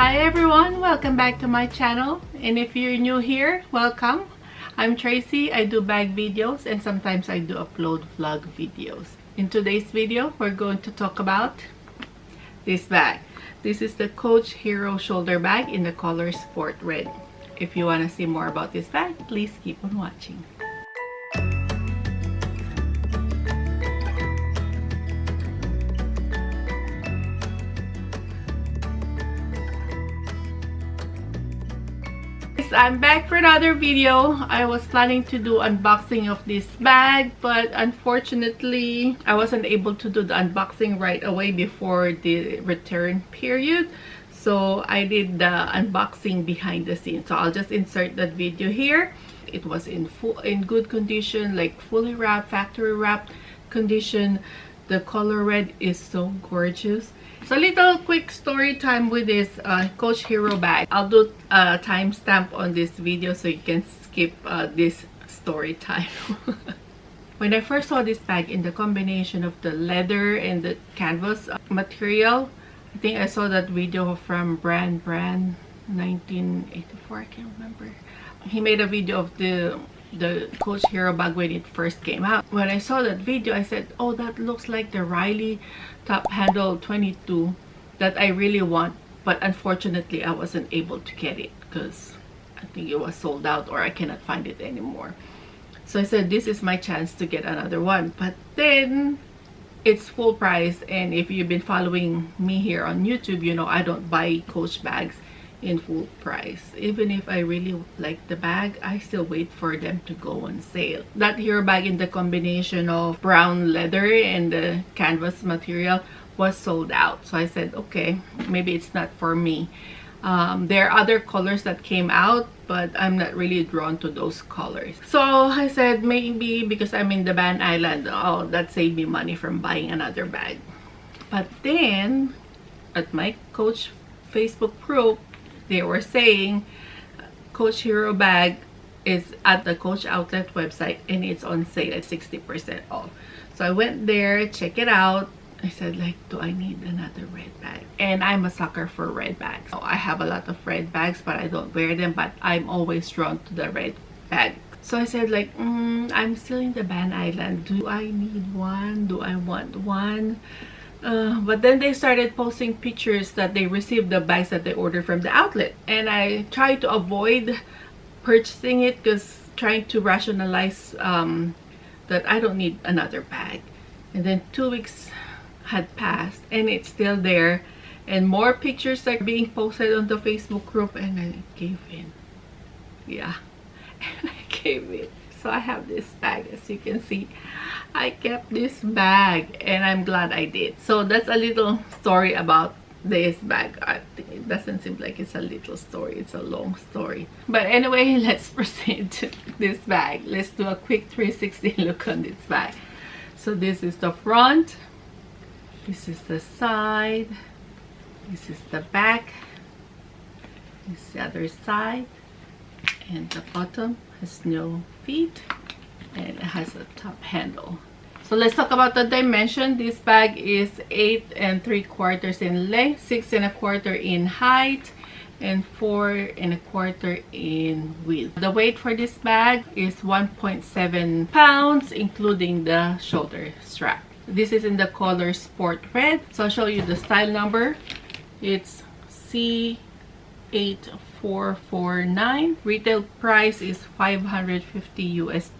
Hi everyone, welcome back to my channel, and if you're new here, welcome. I'm Tracy. I do bag videos and sometimes I do upload vlog videos. In today's video, we're going to talk about this bag. This is the Coach Hero shoulder bag in the color Sport Red. If you want to see more about this bag, please keep on watching. I'm back for another video. I was planning to do unboxing of this bag, but unfortunately I wasn't able to do the unboxing right away before the return period, so I did the unboxing behind the scenes. So I'll just insert that video here. It was in good condition, like fully wrapped, factory wrapped condition. The color red is so gorgeous. So a little quick story time with this Coach Hero bag. I'll do a timestamp on this video so you can skip this story time. When I first saw this bag in the combination of the leather and the canvas material, I think I saw that video from Brand 1984, I can't remember. He made a video of the Coach Hero bag when it first came out. When I saw that video, I said, oh, that looks like the Riley top handle 22 that I really want, but unfortunately I wasn't able to get it because I think it was sold out or I cannot find it anymore. So I said, this is my chance to get another one. But then it's full price, and if you've been following me here on YouTube, you know I don't buy Coach bags in full price. Even if I really like the bag, I still wait for them to go on sale. That Hero bag in the combination of brown leather and the canvas material was sold out. So I said, okay, maybe it's not for me. There are other colors that came out, but I'm not really drawn to those colors. So I said, maybe because I'm in the Van Island, oh, that saved me money from buying another bag. But then at my Coach Facebook group, they were saying Coach Hero bag is at the Coach outlet website and it's on sale at 60% off. So I went there, check it out. I said, like, do I need another red bag? And I'm a sucker for red bags. So I have a lot of red bags, but I don't wear them, but I'm always drawn to the red bag. So I said, like, I'm still in the Van Island. Do I need one? Do I want one? But then they started posting pictures that they received the bags that they ordered from the outlet, and I tried to avoid purchasing it because trying to rationalize that I don't need another bag. And then 2 weeks had passed and it's still there, and more pictures are being posted on the Facebook group, and I gave in. Yeah, and I gave in. So I have this bag. As you can see, I kept this bag and I'm glad I did. So that's a little story about this bag. I think it doesn't seem like it's a little story, it's a long story. But anyway, let's proceed to this bag. Let's do a quick 360 look on this bag. So this is the front, this is the side, this is the back, this is the other side, and the bottom has no feet and it has a top handle. So let's talk about the dimension. This bag is 8 3/4 in length, 6 1/4 in height, and 4 1/4 in width. The weight for this bag is 1.7 pounds, including the shoulder strap. This is in the color Sport Red. So I'll show you the style number. It's C8449. Retail price is $550 US,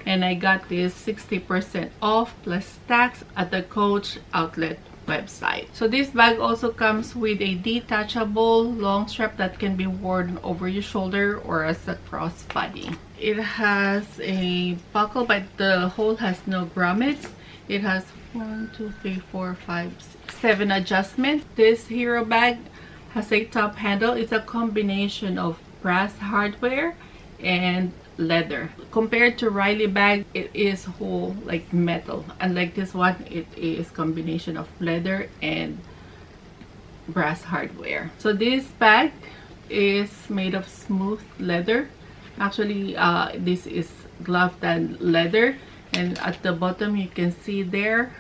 and I got this 60% off plus tax at the Coach outlet website. So this bag also comes with a detachable long strap that can be worn over your shoulder or as a crossbody. It has a buckle, but the hole has no grommets. It has 1, 2, 3, 4, 5, 6, 7 adjustments. This Hero bag has a top handle. It's a combination of brass hardware and leather. Compared to Riley bag, it is whole like metal. Unlike this one, it is combination of leather and brass hardware. So this bag is made of smooth leather. Actually, this is Glovetanned leather, and at the bottom you can see there,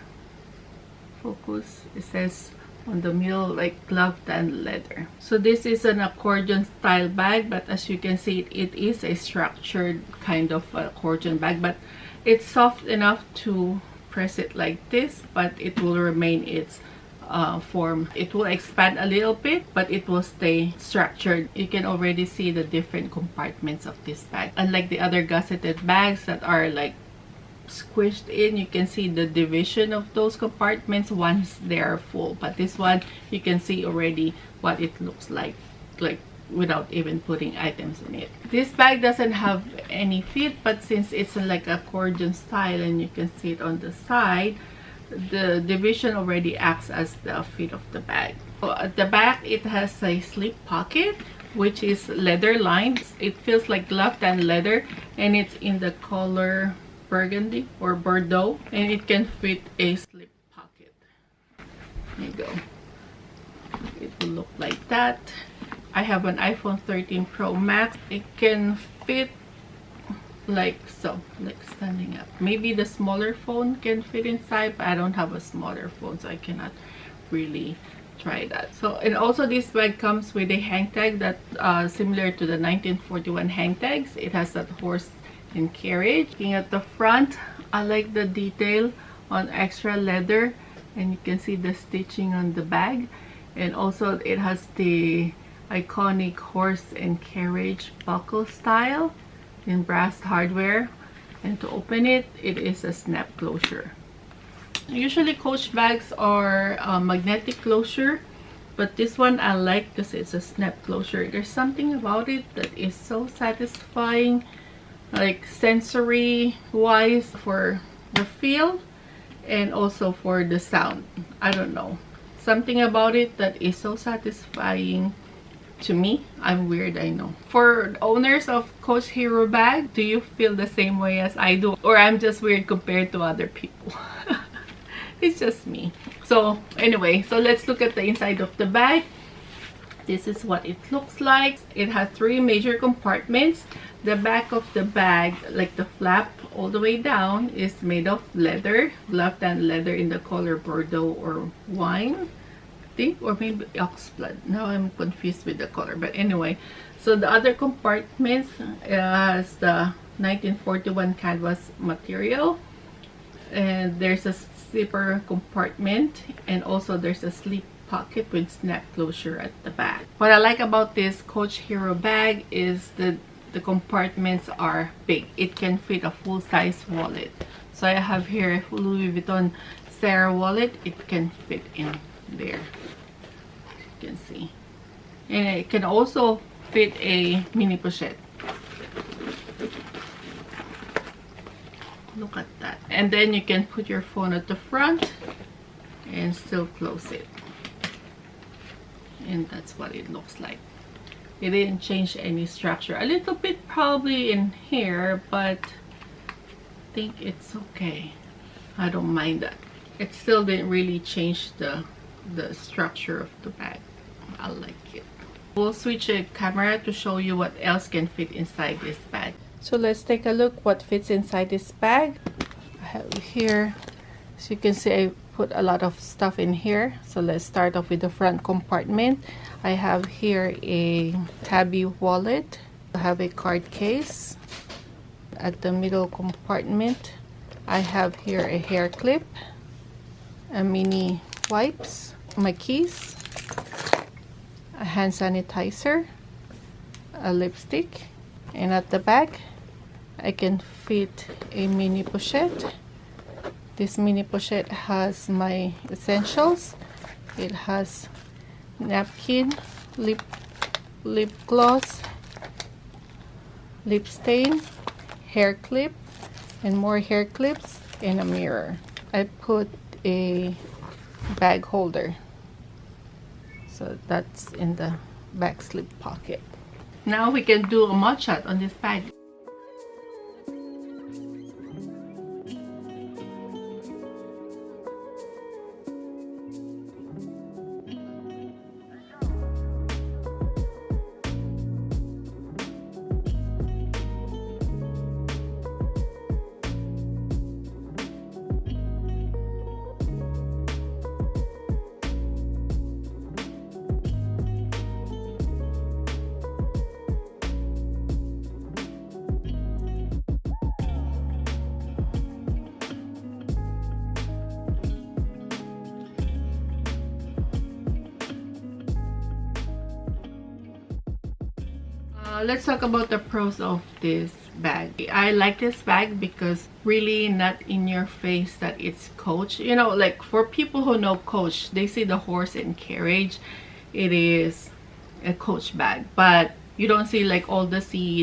focus, it says on the middle, like Glovetanned leather. So this is an accordion style bag, but as you can see, it is a structured kind of accordion bag, but it's soft enough to press it like this, but it will remain its form. It will expand a little bit, but it will stay structured. You can already see the different compartments of this bag. Unlike the other gusseted bags that are like squished in, you can see the division of those compartments once they are full, but this one you can see already what it looks like without even putting items in it. This bag doesn't have any feet, but since it's like accordion style and you can see it on the side, the division already acts as the feet of the bag. So at the back, it has a slip pocket, which is leather lined. It feels like Glovetanned leather, and it's in the color burgundy or Bordeaux, and it can fit a slip pocket. There you go. It will look like that. I have an iPhone 13 Pro Max. It can fit like so, like standing up. Maybe the smaller phone can fit inside, but I don't have a smaller phone, so I cannot really try that. So, and also this bag comes with a hang tag that similar to the 1941 hang tags. It has that horse and carriage. Looking at the front, I like the detail on extra leather, and you can see the stitching on the bag, and also it has the iconic horse and carriage buckle style in brass hardware, and to open it, it is a snap closure. Usually Coach bags are magnetic closure, but this one I like because it's a snap closure. There's something about it that is so satisfying, like sensory wise, for the feel and also for the sound. I don't know, something about it that is so satisfying to me. I'm weird, I know. For owners of Coach Hero bag, do you feel the same way as I do, or I'm just weird compared to other people? It's just me. So anyway, so let's look at the inside of the bag. This is what it looks like. It has 3 major compartments. The back of the bag, like the flap all the way down, is made of leather, Glovetanned leather in the color Bordeaux or wine, or maybe oxblood. Now I'm confused with the color, but anyway, so the other compartments has the 1941 canvas material, and there's a zipper compartment, and also there's a slip pocket with snap closure at the back. What I like about this Coach Hero bag is that the compartments are big. It can fit a full-size wallet. So I have here a Louis Vuitton Sarah wallet. It can fit in there, you can see, and it can also fit a mini pochette. Look at that. And then you can put your phone at the front and still close it, and that's what it looks like. It didn't change any structure. A little bit probably in here, but I think it's okay. I don't mind that. It still didn't really change the structure of the bag. I like it. We'll switch a camera to show you what else can fit inside this bag. So let's take a look what fits inside this bag. I have here, as you can see, I put a lot of stuff in here. So let's start off with the front compartment. I have here a tabby wallet. I have a card case. At the middle compartment, I have here a hair clip, a mini wipes, my keys, a hand sanitizer, a lipstick, and at the back I can fit a mini pochette. This mini pochette has my essentials. It has napkin, lip gloss, lip stain, hair clip, and more hair clips, and a mirror. I put a bag holder, so that's in the back slip pocket. Now we can do a mug shot on this bag. Let's talk about the pros of this bag. I like this bag because really not in your face that it's Coach. You know, like for people who know Coach, they see the horse and carriage. It is a Coach bag, but you don't see like all the C.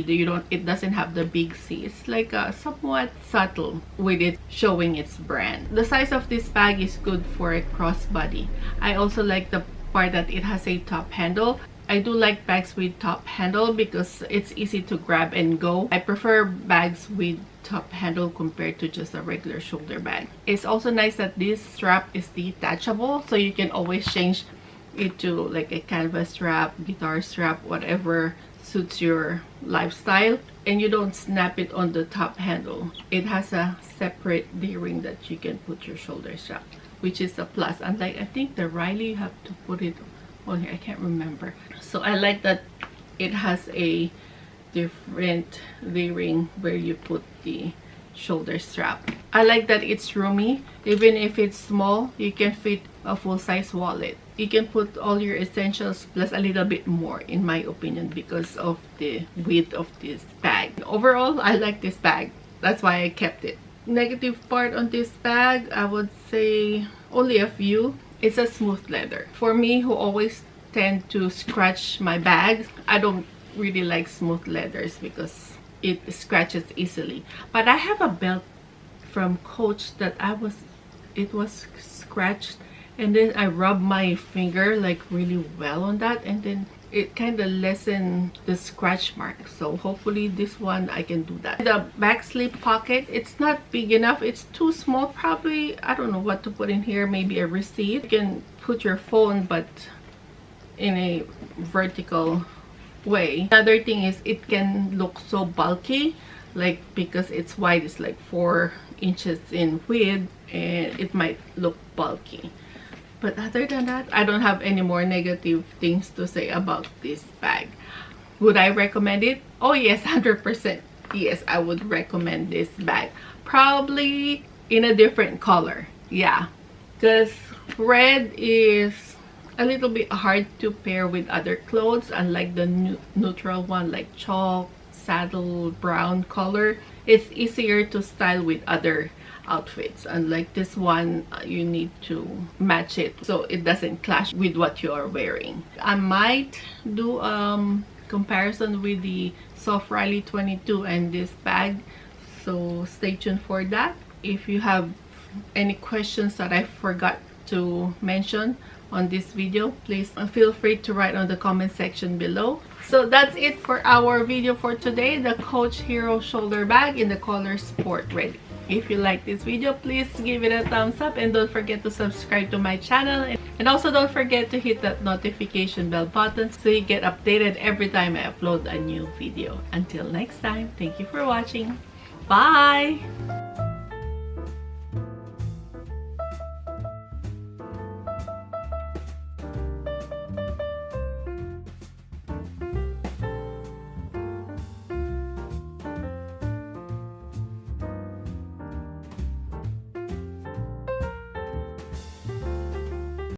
It doesn't have the big C. It's like somewhat subtle with it showing its brand. The size of this bag is good for a crossbody. I also like the part that it has a top handle. I do like bags with top handle because it's easy to grab and go. I prefer bags with top handle compared to just a regular shoulder bag. It's also nice that this strap is detachable, so you can always change it to like a canvas strap, guitar strap, whatever suits your lifestyle, and you don't snap it on the top handle. It has a separate D-ring that you can put your shoulder strap, which is a plus. Unlike I think the Riley, you have to put it on here, I can't remember. So I like that it has a different D-ring where you put the shoulder strap. I like that it's roomy. Even if it's small, you can fit a full-size wallet. You can put all your essentials plus a little bit more, in my opinion, because of the width of this bag. Overall, I like this bag. That's why I kept it. Negative part on this bag, I would say only a few. It's a smooth leather. For me, who always tend to scratch my bags, I don't really like smooth leathers because it scratches easily. But I have a belt from Coach that it was scratched, and then I rubbed my finger like really well on that, and then it kind of lessened the scratch mark. So hopefully this one I can do that. The back slip pocket, it's not big enough. It's too small probably. I don't know what to put in here. Maybe a receipt. You can put your phone, but in a vertical way. Another thing is it can look so bulky, like because it's wide, it's like 4 inches in width, and it might look bulky. But other than that, I don't have any more negative things to say about this bag. Would I recommend it? Oh yes, 100%. Yes, I would recommend this bag. Probably in a different color. Yeah, because red is a little bit hard to pair with other clothes, unlike the neutral one like chalk, saddle brown color. It's easier to style with other outfits. Unlike this one, you need to match it so it doesn't clash with what you are wearing. I might do comparison with the Soft Riley 22 and this bag, so stay tuned for that. If you have any questions that I forgot to mention on this video, please feel free to write on the comment section below. So that's it for our video for today, the Coach Hero shoulder bag in the color Sport Red. If you like this video, please give it a thumbs up, and don't forget to subscribe to my channel, and also don't forget to hit that notification bell button so you get updated every time I upload a new video. Until next time, thank you for watching. Bye!